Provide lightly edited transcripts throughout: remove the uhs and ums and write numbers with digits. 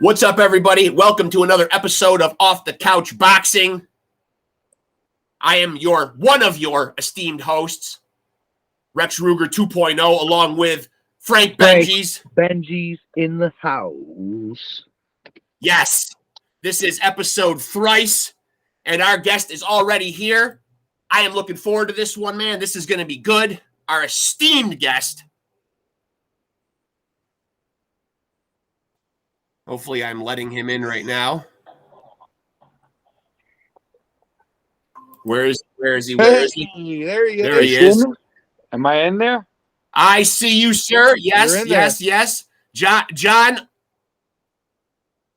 What's up, everybody? Welcome to another episode of Off the Couch Boxing. I am one of your esteemed hosts, Rex Ruger 2.0, along with Frank Bengz. Bengz in the house. Yes, this is episode thrice, and our guest is already here. I am looking forward to this one, man. This is going to be good. Our esteemed guest. Hopefully, I'm letting him in right now. Where is he? There he is. There he is. Am I in there? I see you, sir. Yes. John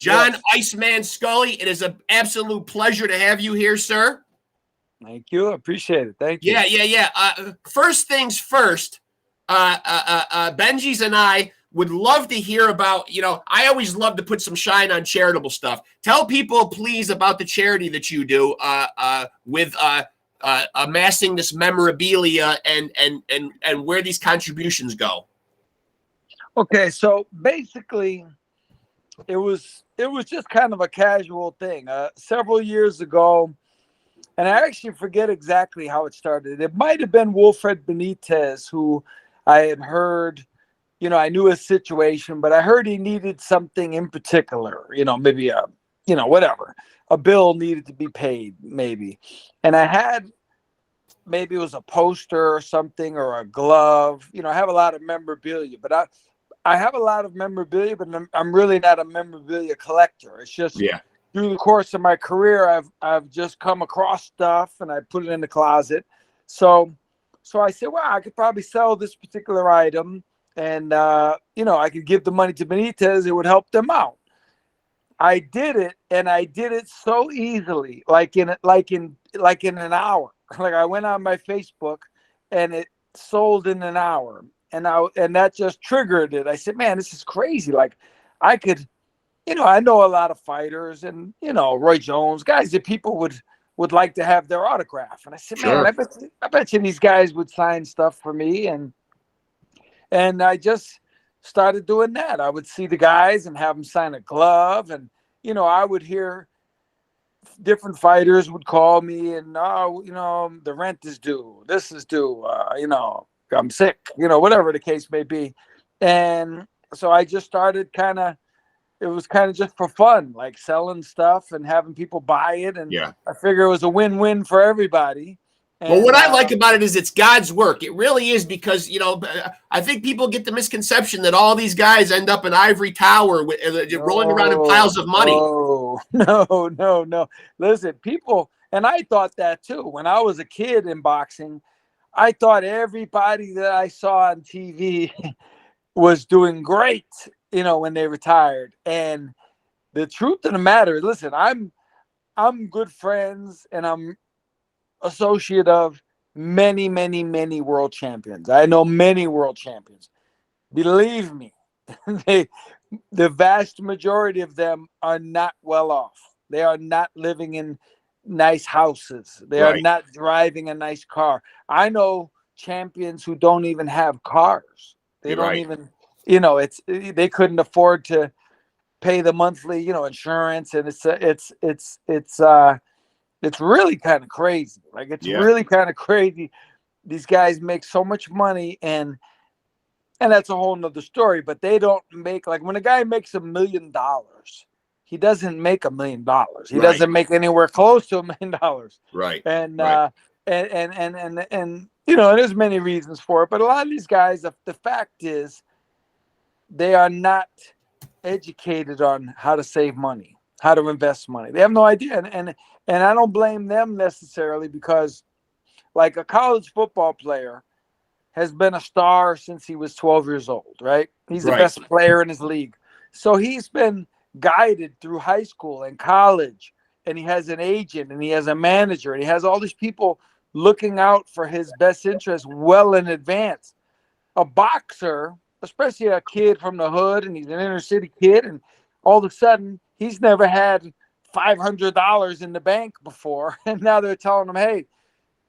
ICEMAN SCULLY, it is an absolute pleasure to have you here, sir. Thank you. I appreciate it. Thank you. Yeah. First things first, Bengz and I would love to hear about, I always love to put some shine on charitable stuff. Tell people, please, about the charity that you do with amassing this memorabilia and where these contributions go. Okay, so basically, it was just kind of a casual thing. Several years ago, and I actually forget exactly how it started. It might have been Wilfred Benitez, who I had heard. I knew his situation, but I heard he needed something in particular, maybe whatever. A bill needed to be paid, maybe. And I had, maybe it was a poster or something or a glove. I have a lot of memorabilia, but I have a lot of memorabilia, but I'm really not a memorabilia collector. It's just through the course of my career, I've just come across stuff and I put it in the closet. So I said, well, I could probably sell this particular item. And, I could give the money to Benitez. It would help them out. I did it, and I did it so easily, like in an hour. Like I went on my Facebook, and it sold in an hour. And that just triggered it. I said, man, this is crazy. Like I could, I know a lot of fighters and, Roy Jones, guys that people would like to have their autograph. And I said, man, I bet you these guys would sign stuff for me. And I just started doing that. I would see the guys and have them sign a glove. And, I would hear different fighters would call me and, the rent is due. This is due. I'm sick, whatever the case may be. And so I just started it was kind of just for fun, like selling stuff and having people buy it. And I figure it was a win-win for everybody. Well, what I like about it is it's God's work. It really is because, I think people get the misconception that all these guys end up in ivory tower rolling around in piles of money. No. Listen, people, and I thought that too. When I was a kid in boxing, I thought everybody that I saw on TV was doing great, when they retired. And the truth of the matter, listen, I'm good friends and I'm associate of many world champions. I know many world champions. Believe me, the vast majority of them are not well off. They are not living in nice houses. They are not driving a nice car. I know champions who don't even have cars. They don't even, they couldn't afford to pay the monthly, insurance, and it's really kind of crazy. Like it's really kind of crazy. These guys make so much money, and that's a whole nother story. But they don't make, like, when a guy makes $1 million, he doesn't make $1 million. He doesn't make anywhere close to $1 million. Right. And there's many reasons for it. But a lot of these guys, the fact is, they are not educated on how to save money, how to invest money. They have no idea. And I don't blame them necessarily, because like a college football player has been a star since he was 12 years old, right? He's the best player in his league. So he's been guided through high school and college, and he has an agent and he has a manager and he has all these people looking out for his best interest well in advance. A boxer, especially a kid from the hood, and he's an inner city kid, and all of a sudden he's never had $500 in the bank before, and now they're telling him, hey,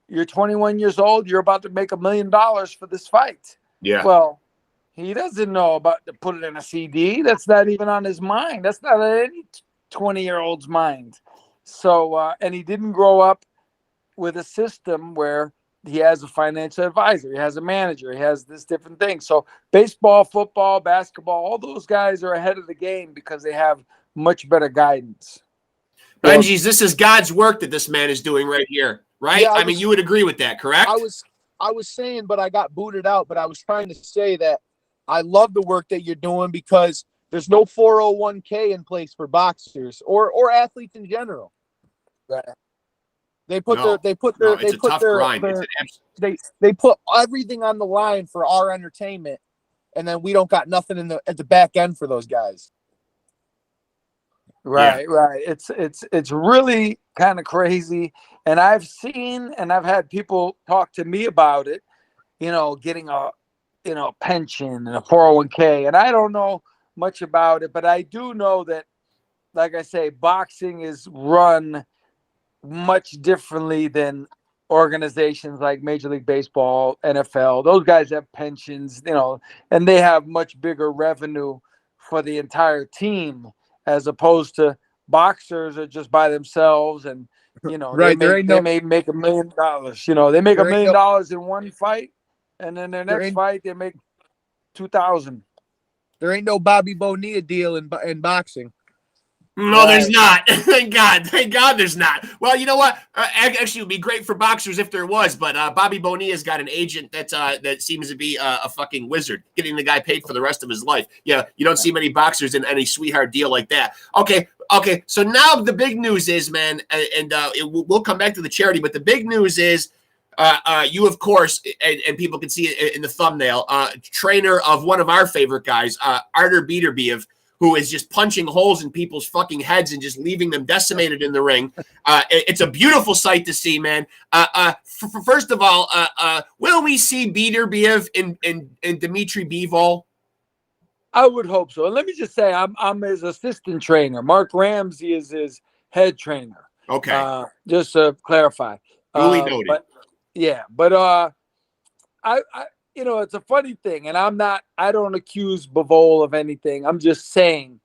you're 21 years old, you're about to make $1 million for this fight. Yeah. Well, He doesn't know about to put it in a CD. That's not even on his mind. That's not on any 20-year-old's mind. So, and he didn't grow up with a system where he has a financial advisor, he has a manager, he has this different thing. So baseball, football, basketball, all those guys are ahead of the game because they have much better guidance. Bengz, this is God's work that this man is doing right here, right? Yeah, I mean, you would agree with that, correct? I was saying, but I got booted out. But I was trying to say that I love the work that you're doing because there's no 401k in place for boxers or athletes in general. Right. They put they put everything on the line for our entertainment, and then we don't got nothing at the back end for those guys. Right, yeah. Right. It's really kind of crazy. And I've seen and I've had people talk to me about it, getting a pension and a 401k. And I don't know much about it, but I do know that, like I say, boxing is run much differently than organizations like Major League Baseball, NFL. Those guys have pensions, and they have much bigger revenue for the entire team, as opposed to boxers are just by themselves, and right, they may make $1 million. They make $1 million in one fight, and then their next fight they make 2,000. There ain't no Bobby Bonilla deal in boxing. No, there's not. Thank God there's not. Well, you know what? Actually, it would be great for boxers if there was, but Bobby Bonilla's got an agent that seems to be a fucking wizard, getting the guy paid for the rest of his life. Yeah, you don't see many boxers in any sweetheart deal like that. Okay. So now the big news is, man, and we'll come back to the charity, but the big news is you, of course, and people can see it in the thumbnail, trainer of one of our favorite guys, ARTUR BETERBIEV, who is just punching holes in people's fucking heads and just leaving them decimated in the ring. It's a beautiful sight to see, man. First of all, will we see BETERBIEV in Dmitry Bivol? I would hope so. And let me just say, I'm his assistant trainer. Mark Ramsey is his head trainer. Okay. Just to clarify. Duly noted. But I it's a funny thing, and I don't accuse Bivol of anything. I'm just saying,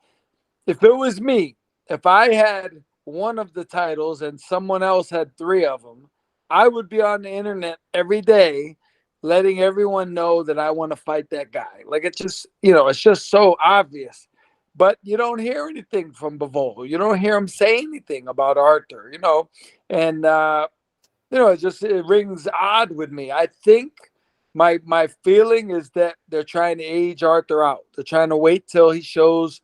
if it was me, if I had one of the titles and someone else had 3 of them, I would be on the internet every day letting everyone know that I want to fight that guy. Like, it's just, it's just so obvious. But you don't hear anything from Bivol. You don't hear him say anything about Arthur, and it rings odd with me. I think my feeling is that they're trying to age Arthur out. They're trying to wait till he shows.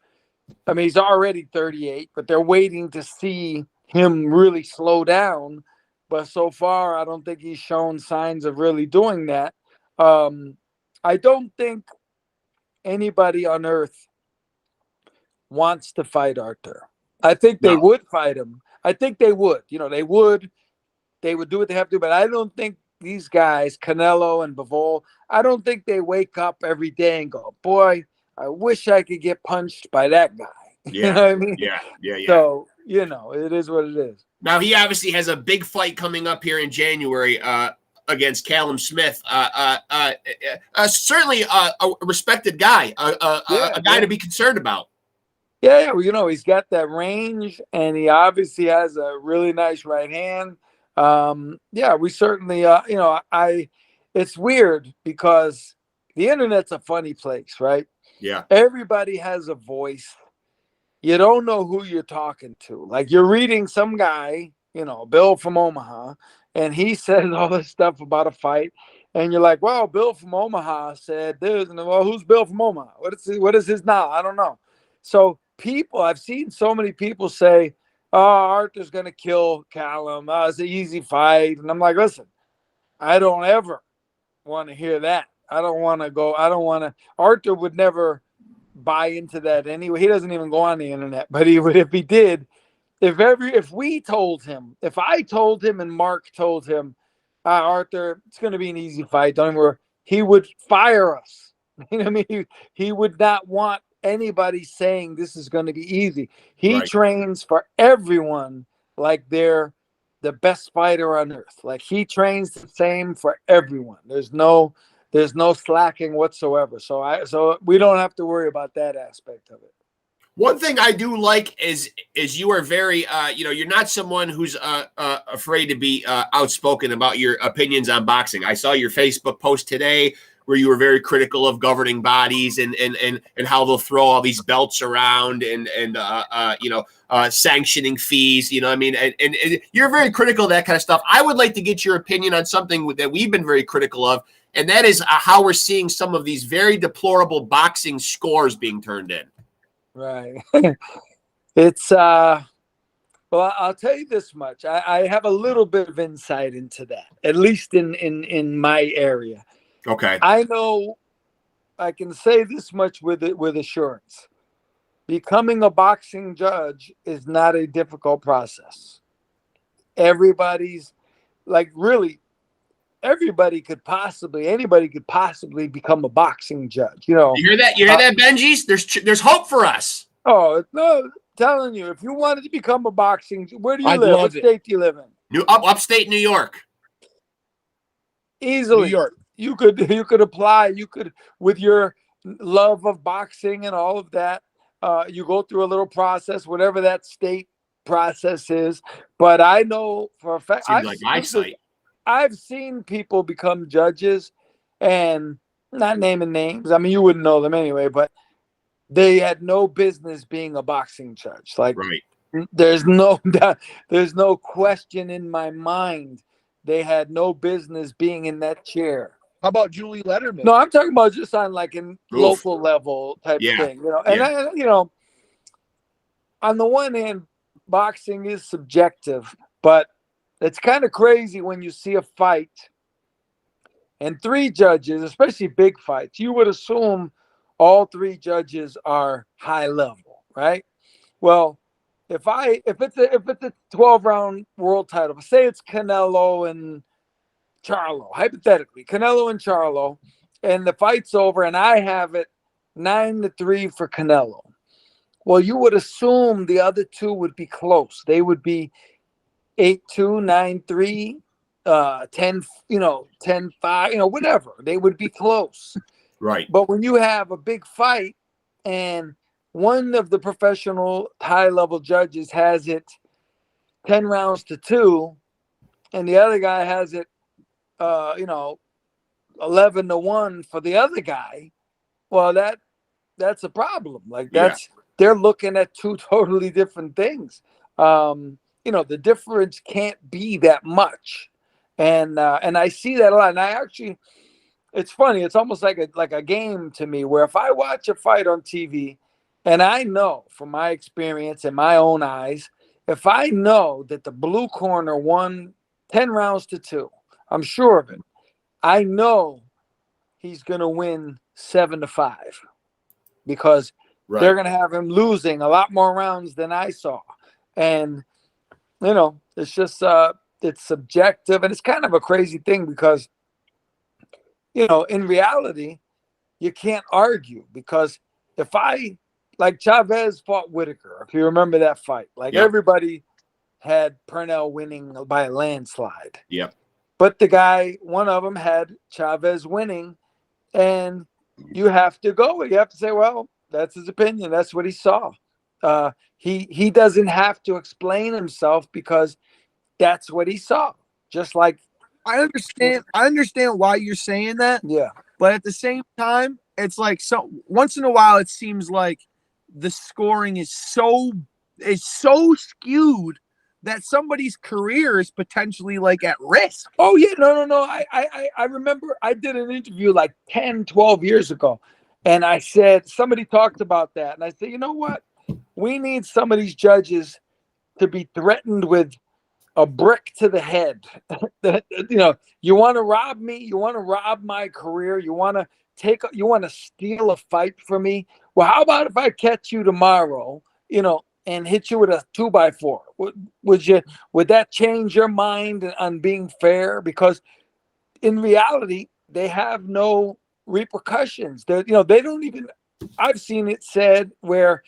I mean, he's already 38, but they're waiting to see him really slow down. But so far, I don't think he's shown signs of really doing that. I don't think anybody on earth wants to fight Arthur. I think they would fight him. I think they would. They would do what they have to do. But I don't think these guys, Canelo and Bivol, I don't think they wake up every day and go, boy, I wish I could get punched by that guy. Yeah. You know what I mean? Yeah. So, it is what it is. Now, he obviously has a big fight coming up here in January against Callum Smith. Certainly a respected guy, a guy to be concerned about. Yeah, he's got that range, and he obviously has a really nice right hand. We certainly, it's weird because the internet's a funny place, right? Yeah. Everybody has a voice. You don't know who you're talking to. Like, you're reading some guy, Bill from Omaha, and he says all this stuff about a fight. And you're like, well, Bill from Omaha said this. And, well, who's Bill from Omaha? What is his now? I don't know. So I've seen so many people say, oh, Arthur's going to kill Callum. It's an easy fight. And I'm like, listen, I don't ever want to hear that. Arthur would never buy into that anyway. He doesn't even go on the internet, but he would if he did. If I told him and Mark told him, Arthur, it's going to be an easy fight, don't even worry, he would fire us. I mean, he would not want anybody saying this is going to be easy. He trains for everyone like they're the best fighter on earth. Like, he trains the same for everyone. There's no there's no slacking whatsoever. So we don't have to worry about that aspect of it. One thing I do like is you are very, you're not someone who's afraid to be outspoken about your opinions on boxing. I saw your Facebook post today where you were very critical of governing bodies and how they'll throw all these belts around and sanctioning fees. You know, I mean, and you're very critical of that kind of stuff. I would like to get your opinion on something that we've been very critical of, and that is how we're seeing some of these very deplorable boxing scores being turned in. Right. It's well, I'll tell you this much. I have a little bit of insight into that, at least in my area. Okay. I know I can say this much with assurance. Becoming a boxing judge is not a difficult process. Anybody could possibly become a boxing judge. You know, you hear that? You hear that, Bengz? There's hope for us. Oh no, telling you, if you wanted to become a boxing, where do you I'd live? love What it. state do you live in? Upstate New York. Easily, New York. You could apply. You could, with your love of boxing and all of that, you go through a little process, whatever that state process is. But I know for a fact, Seems like my site. I've seen people become judges, and not naming names. I mean, you wouldn't know them anyway, but they had no business being a boxing judge. Like, right. there's no question in my mind. They had no business being in that chair. How about Julie Letterman? No, I'm talking about just on like in local level type thing, you know. And on the one hand, boxing is subjective, but it's kind of crazy when you see a fight and three judges, especially big fights. You would assume all three judges are high level, right? Well, if it's a 12-round world title, say it's Canelo and Charlo, hypothetically, Canelo and Charlo, and the fight's over, and I have it 9-3 for Canelo. Well, you would assume the other two would be close. They would be 8-2, 9-3, 10, 10-5, whatever. They would be close. Right. But when you have a big fight and one of the professional high-level judges has it 10 rounds to 2, and the other guy has it 11-1 for the other guy, well, that's a problem. Like, they're looking at two totally different things. The difference can't be that much. And I see that a lot. And I actually, it's funny. It's almost like a game to me, where if I watch a fight on TV and I know from my experience and my own eyes, if I know that the blue corner won 10 rounds to 2, I'm sure of it. I know he's going to win 7-5 because they're going to have him losing a lot more rounds than I saw. And, it's just, it's subjective, and it's kind of a crazy thing because, in reality, you can't argue, because like Chavez fought Whitaker, if you remember that fight, everybody had Purnell winning by a landslide. Yep. But one of them had Chavez winning, and you have to go. You have to say, well, that's his opinion. That's what he saw. He doesn't have to explain himself because that's what he saw. Just like, I understand why you're saying that. Yeah. But at the same time, it's like, so once in a while it seems like the scoring is so skewed that somebody's career is potentially like at risk. Oh yeah, no. I remember I did an interview like 10, 12 years ago, and I said, somebody talked about that, and I said, you know what? We need some of these judges to be threatened with a brick to the head. You want to rob me? You want to rob my career? You want to steal a fight from me? Well, how about if I catch you tomorrow, and hit you with a 2x4? Would that change your mind on being fair? Because in reality, they have no repercussions. They don't even, I've seen it said where,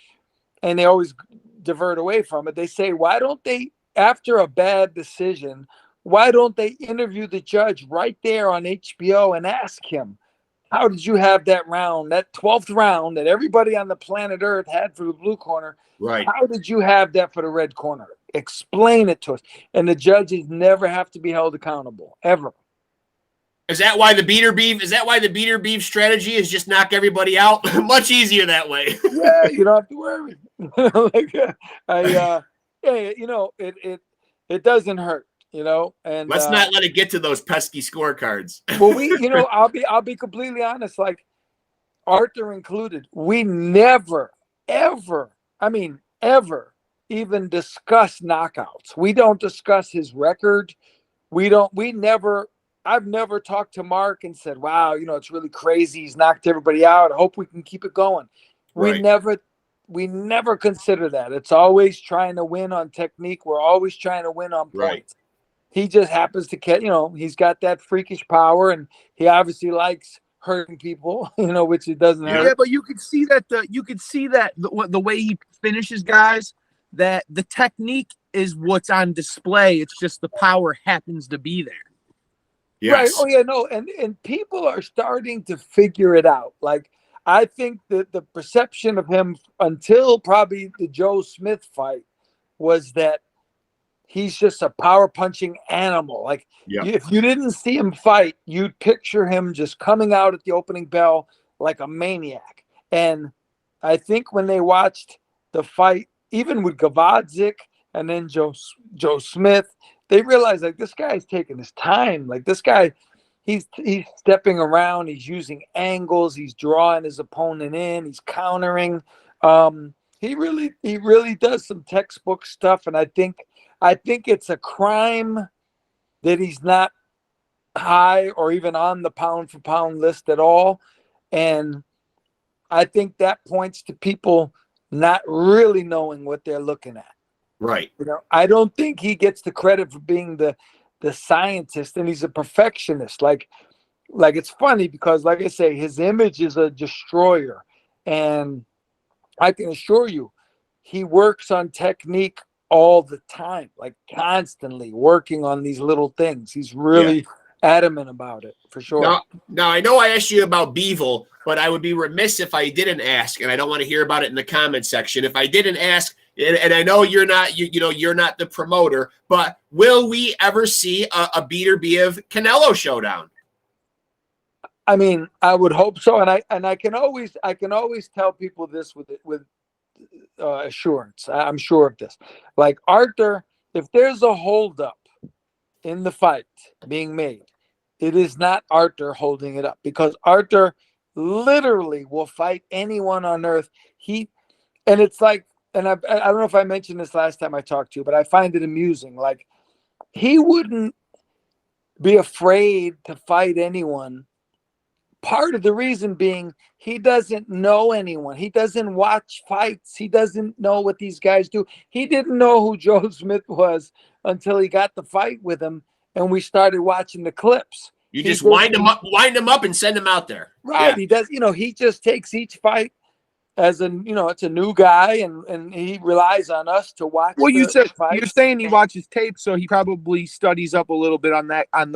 and they always divert away from it. They say, why don't they, after a bad decision, why don't they interview the judge right there on HBO and ask him, how did you have that round, that 12th round that everybody on the planet Earth had for the blue corner? Right. How did you have that for the red corner? Explain it to us. And the judges never have to be held accountable, ever. Is that why the Beterbiev strategy is just knock everybody out? Much easier that way. Yeah, you don't have to worry. Yeah, it doesn't hurt, and Let's not let it get to those pesky scorecards. well, I'll be completely honest, like Arthur included, we never, ever, ever even discuss knockouts. We don't discuss his record. I've never talked to Mark and said, wow, it's really crazy. He's knocked everybody out. I hope we can keep it going. Right. We never consider that. It's always trying to win on technique. We're always trying to win on points. Right. He just happens to get, he's got that freakish power, and he obviously likes hurting people, which it doesn't hurt. Yeah, but you could see that the way he finishes guys, that the technique is what's on display. It's just the power happens to be there. Yes. Right. Oh yeah, no, and people are starting to figure it out. Like, I think that the perception of him until probably the Joe Smith fight was that he's just a power punching animal. Like, if you didn't see him fight, you'd picture him just coming out at the opening bell like a maniac. And I think when they watched the fight, even with Gavadzik and then Joe Smith, they realized, like, this guy's taking his time. Like, this guy, he's stepping around, he's using angles, he's drawing his opponent in, he's countering. He really does some textbook stuff, and I think it's a crime that he's not high or even on the pound for pound list at all. And I think that points to people not really knowing what they're looking at. Right. I don't think he gets the credit for being the scientist, and he's a perfectionist. Like it's funny because, like I say, his image is a destroyer, and I can assure you, he works on technique all the time, like constantly working on these little things. He's really adamant about it, for sure. Now I know I asked you about Bevel, but I would be remiss if I didn't ask, and I don't want to hear about it in the comment section. If I didn't ask, and I know you're not the promoter, but will we ever see a Beterbiev Canelo showdown? I mean, I would hope so, and I can always tell people this with assurance. I'm sure of this. Like, Arthur, if there's a holdup in the fight being made, it is not Arthur holding it up, because Arthur literally will fight anyone on earth. And it's like, and I don't know if I mentioned this last time I talked to you, but I find it amusing. Like, he wouldn't be afraid to fight anyone. Part of the reason being, he doesn't know anyone. He doesn't watch fights. He doesn't know what these guys do. He didn't know who Joe Smith was until he got the fight with him, and we started watching the clips. You just wind him up and send him out there. Right. Yeah. He does, he just takes each fight as it's a new guy, and he relies on us to watch. Well, you're saying he watches tape, so he probably studies up a little bit on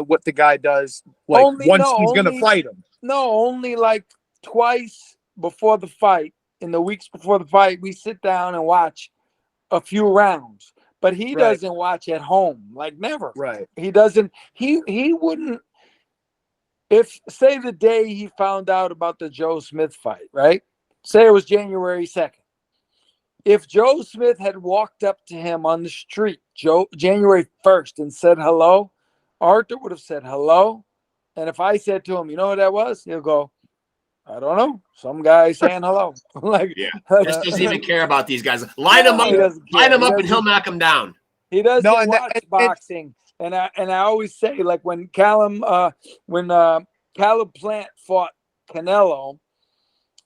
what the guy does, like, he's going to fight him. No, only like twice before the fight, in the weeks before the fight, we sit down and watch a few rounds. But he doesn't watch at home, like, never. Right. He doesn't. He wouldn't. If, say, the day he found out about the Joe Smith fight, right? Say it was January 2nd. If Joe Smith had walked up to him on the street, January 1st, and said hello, Arthur would have said hello. And if I said to him, you know what that was? He'll go, I don't know. Some guy saying hello. Like, just doesn't even care about these guys. Line him up, and he'll knock him down. He doesn't watch boxing. And I always say, like, when Caleb Plant fought Canelo,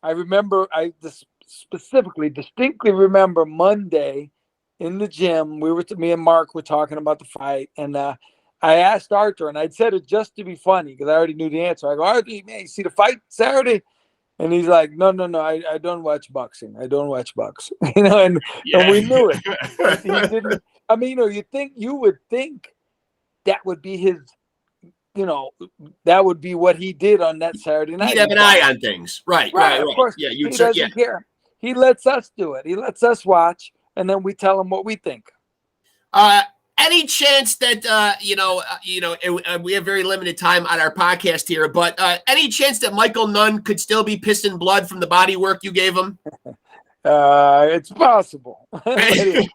I remember, distinctly remember Monday in the gym, me and Mark were talking about the fight, and I asked Arthur, and I'd said it just to be funny because I already knew the answer. I go, Arthur, man, you see the fight Saturday? And he's like, no, I don't watch boxing. I don't watch boxing. And we knew it. He didn't. I mean, you would think that would be his that would be what he did on that Saturday night. He'd have an eye on things. Right. Of course. Yeah, He doesn't care. He lets us do it. He lets us watch, and then we tell him what we think. Any chance that we have very limited time on our podcast here, but any chance that Michael Nunn could still be pissing blood from the body work you gave him? It's possible. But it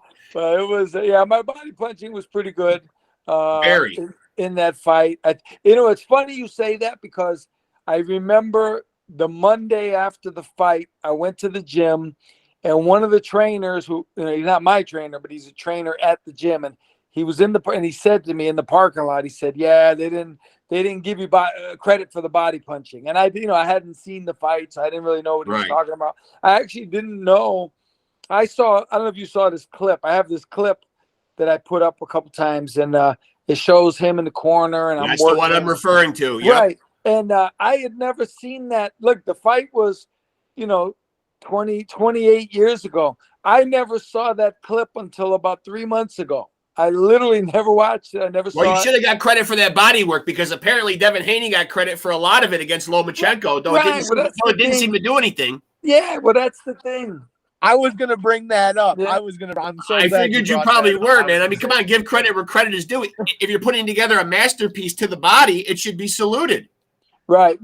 was, my body punching was pretty good. Very. In that fight. It's funny you say that, because I remember the Monday after the fight, I went to the gym, and one of the trainers who, he's not my trainer, but he's a trainer at the gym, and he was and he said to me in the parking lot, he said, "Yeah, they didn't give you credit for the body punching." And I hadn't seen the fight, so I didn't really know what he was talking about. I actually didn't know. I don't know if you saw this clip. I have this clip that I put up a couple times, and it shows him in the corner, and that's the one I'm referring to. Yep. Right. And I had never seen that. Look, the fight was, 28 years ago. I never saw that clip until about 3 months ago. I literally never watched it. I never saw it. Well, you should have got credit for that body work, because apparently Devin Haney got credit for a lot of it against Lomachenko, though it didn't seem to do anything. Yeah, well, that's the thing. I was gonna bring that up. Yeah. I figured you probably were, man. I mean, come on, give credit where credit is due. If you're putting together a masterpiece to the body, it should be saluted. Right.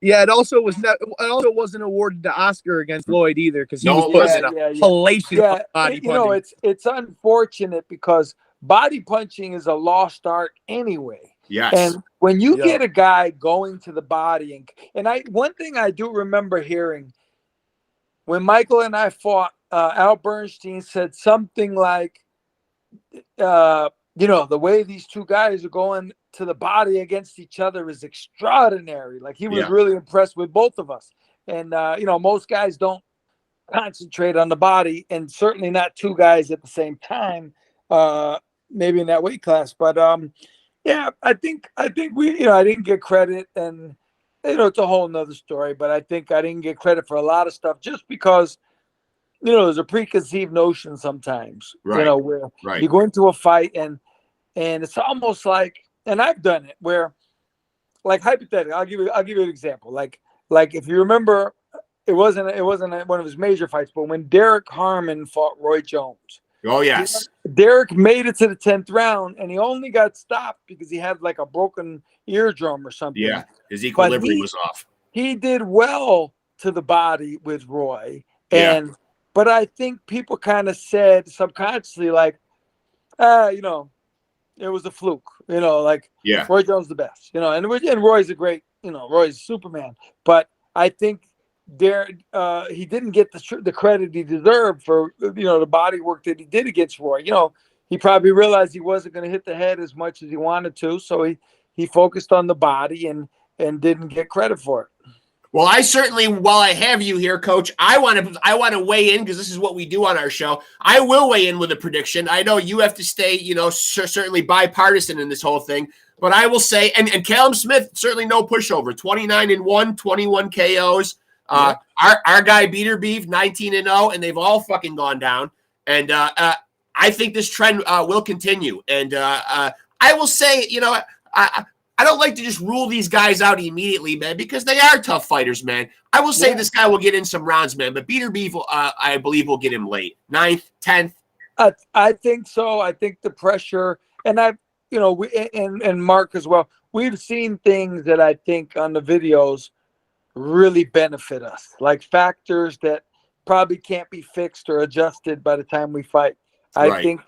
Yeah, it also wasn't awarded to Oscar against Lloyd either, because he was putting a hellacious body punching. It's unfortunate, because body punching is a lost art anyway. Yes. And when you get a guy going to the body, one thing I do remember hearing when Michael and I fought, Al Bernstein said something like, the way these two guys are going to the body against each other is extraordinary. Like, he was really impressed with both of us. And, most guys don't concentrate on the body, and certainly not two guys at the same time, maybe in that weight class. But, I think we, I didn't get credit, and, it's a whole nother story, but I think I didn't get credit for a lot of stuff just because, there's a preconceived notion sometimes, where you go into a fight and it's almost like, and I've done it where, like, hypothetically, I'll give you an example. Like if you remember, it wasn't one of his major fights, but when Derek Harmon fought Roy Jones. Oh, yes. Derek made it to the 10th round, and he only got stopped because he had like a broken eardrum or something. Yeah, his equilibrium was off. He did well to the body with Roy. But I think people kind of said subconsciously, like, it was a fluke, Roy Jones the best, and Roy's a great, Roy's Superman. But I think he didn't get the credit he deserved for, the body work that he did against Roy. He probably realized he wasn't going to hit the head as much as he wanted to, so he focused on the body and didn't get credit for it. Well, I certainly, while I have you here, Coach, I want to weigh in, because this is what we do on our show. I will weigh in with a prediction. I know you have to stay, certainly bipartisan in this whole thing. But I will say, and Callum Smith, certainly no pushover, 29-1, 21 KOs. Our guy BETERBIEV, 19-0, and they've all fucking gone down. And I think this trend will continue. And I will say, I don't like to just rule these guys out immediately, man, because they are tough fighters, man. I will say this guy will get in some rounds, man, but BETERBIEV, I believe, will get him late. 9th, 10th. I think so. I think the pressure, and and Mark as well, we've seen things that I think on the videos really benefit us, like factors that probably can't be fixed or adjusted by the time we fight. I think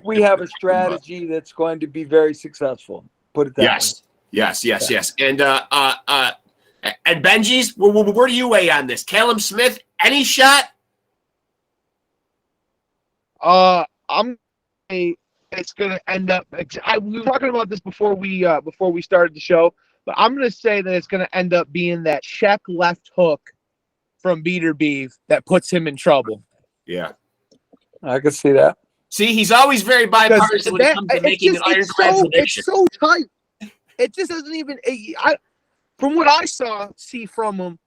we have a strategy that's going to be very successful. Put it that way. Yes. And Bengz, where do you weigh on this? Callum Smith, any shot? It's gonna end up. We were talking about this before we started the show, but I'm gonna say that it's gonna end up being that check left hook from BETERBIEV that puts him in trouble. Yeah, I can see that. See, he's always very bipartisan when it comes to making an ironclad prediction. It's so tight. It just doesn't even. From what I see from him,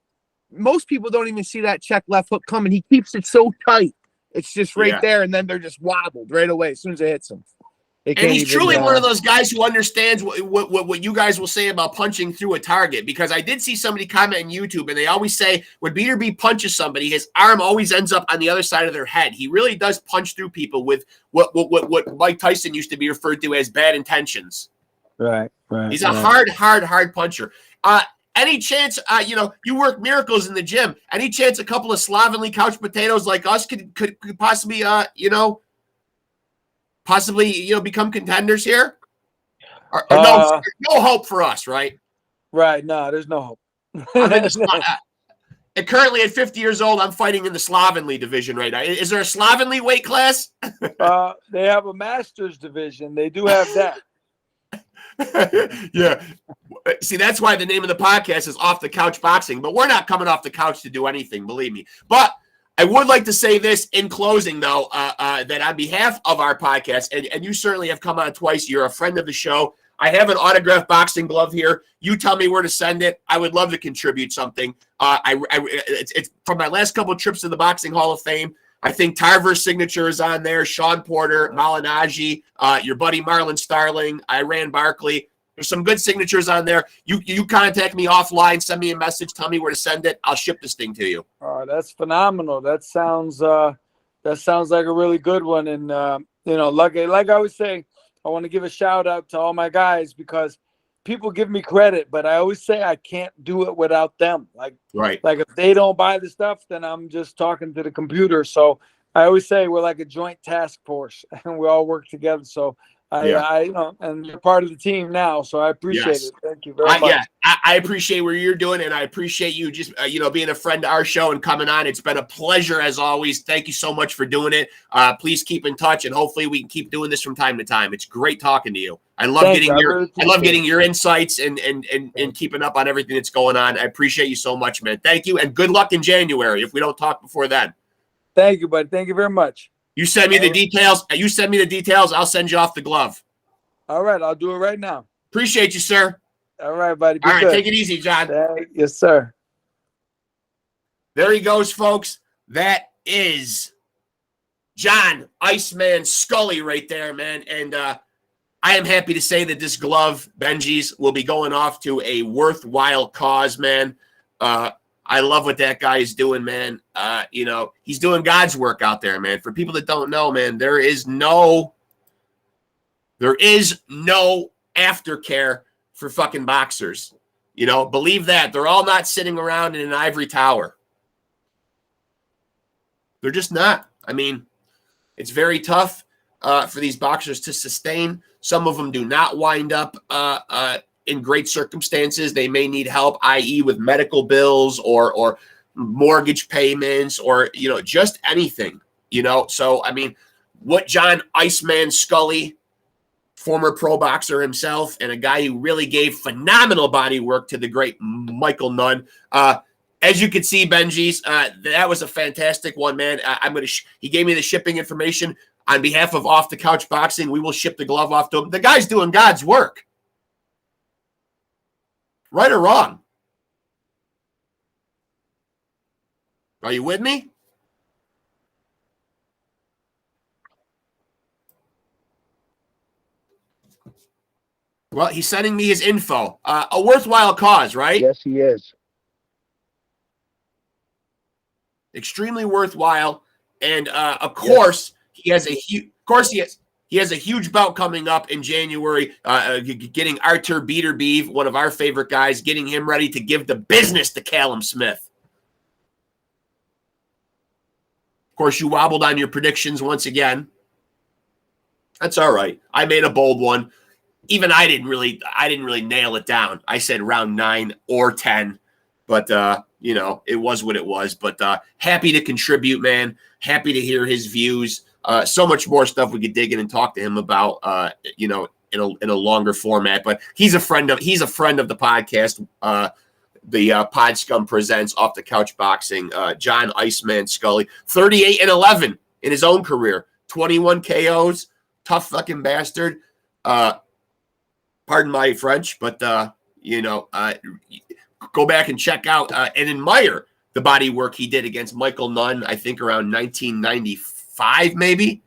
most people don't even see that check left hook coming. He keeps it so tight. It's just right there, and then they're just wobbled right away as soon as it hits them. They And can't he's even, truly one of those guys who understands what you guys will say about punching through a target. Because I did see somebody comment on YouTube, and they always say when Beterbiev punches somebody, his arm always ends up on the other side of their head. He really does punch through people with what Mike Tyson used to be referred to as bad intentions. Right. He's a hard puncher. Any chance, you work miracles in the gym. Any chance a couple of slovenly couch potatoes like us could possibly, become contenders here? Or no hope for us, right? Right. No, there's no hope. I'm in and currently at 50 years old, I'm fighting in the slovenly division right now. Is there a slovenly weight class? They have a master's division. They do have that. Yeah. See, that's why the name of the podcast is Off the Couch Boxing, but we're not coming off the couch to do anything, believe me. But I would like to say this in closing, though, that on behalf of our podcast, and you certainly have come on twice, you're a friend of the show. I have an autographed boxing glove here. You tell me where to send it. I would love to contribute something. It's from my last couple of trips to the Boxing Hall of Fame. I think Tarver's signature is on there. Sean Porter, Malinaji, your buddy Marlon Starling, Iran Barkley. There's some good signatures on there. You contact me offline, send me a message, tell me where to send it. I'll ship this thing to you. Oh, that's phenomenal. That sounds like a really good one. And like I always say, I want to give a shout out to all my guys because people give me credit, but I always say I can't do it without them. Like if they don't buy the stuff, then I'm just talking to the computer. So I always say we're like a joint task force and we all work together. So and you're part of the team now, so I appreciate it. Thank you very much. Yeah, I appreciate what you're doing, and I appreciate you just being a friend to our show and coming on. It's been a pleasure as always. Thank you so much for doing it. Please keep in touch, and hopefully we can keep doing this from time to time. It's great talking to you. I love getting your insights and keeping up on everything that's going on. I appreciate you so much, man. Thank you, and good luck in January if we don't talk before then. Thank you, buddy. Thank you very much. You send me the details. I'll send you off the glove. All right. I'll do it right now. Appreciate you, sir. All right, buddy. All right. Take it easy, John. Yes, sir. There he goes, folks. That is John Iceman Scully right there, man. And I am happy to say that this glove, Bengz, will be going off to a worthwhile cause, man. I love what that guy is doing, man. He's doing God's work out there, man. For people that don't know, man, there is no aftercare for fucking boxers. Believe that. They're all not sitting around in an ivory tower. They're just not. I mean, it's very tough for these boxers to sustain. Some of them do not wind up in great circumstances. They may need help, i.e. with medical bills or mortgage payments or, just anything, So, I mean, what John Iceman Scully, former pro boxer himself and a guy who really gave phenomenal body work to the great Michael Nunn. As you can see, Bengz, that was a fantastic one, man. He gave me the shipping information. On behalf of Off the Couch Boxing, we will ship the glove off to him. The guy's doing God's work. Right or wrong? Are you with me? Well, he's sending me his info. A worthwhile cause, right? Yes, he is. Extremely worthwhile. And of course, he has a huge bout coming up in January, getting ARTUR BETERBIEV, one of our favorite guys, getting him ready to give the business to Callum Smith. Of course, you wobbled on your predictions once again. That's all right. I made a bold one. Even I didn't really nail it down. I said round 9 or 10, but it was what it was. But happy to contribute, man. Happy to hear his views. So much more stuff we could dig in and talk to him about, in a longer format. But he's a friend of the podcast. The Pod Scum presents Off the Couch Boxing. John Iceman Scully, 38-11 in his own career, 21 KOs. Tough fucking bastard. Pardon my French, but go back and check out and admire the body work he did against Michael Nunn. I think around 1995, maybe.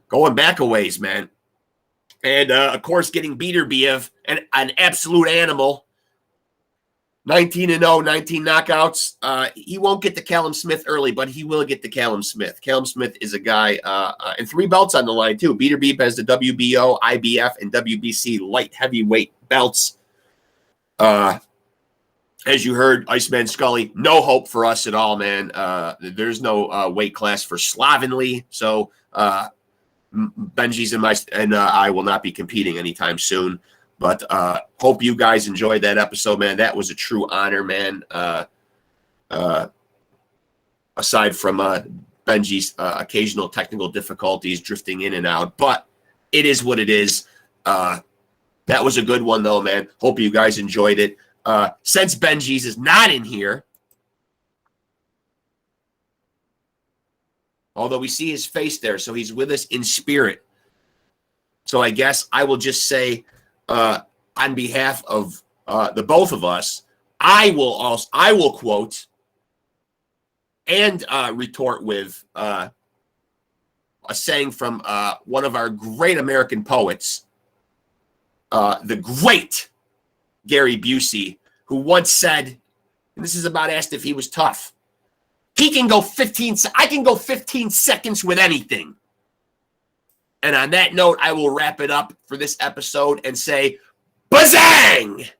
Going back a ways, man. And, of course, getting Beterbiev, an absolute animal. 19-0, 19 knockouts. He won't get to Callum Smith early, but he will get to Callum Smith. Callum Smith is a guy, and 3 belts on the line, too. Beterbiev has the WBO, IBF, and WBC light heavyweight belts. As you heard, Iceman Scully, no hope for us at all, man. There's no weight class for slovenly, so Bengz and I will not be competing anytime soon. But hope you guys enjoyed that episode, man. That was a true honor, man. Aside from Bengz's occasional technical difficulties drifting in and out. But it is what it is. That was a good one, though, man. Hope you guys enjoyed it. Since Bengz is not in here, although we see his face there, so he's with us in spirit. So I guess I will just say, on behalf of the both of us, I will quote and retort with a saying from one of our great American poets, the great Gary Busey, who once said, and this is about asked if he was tough. I can go 15 seconds with anything. And on that note, I will wrap it up for this episode and say, bazang!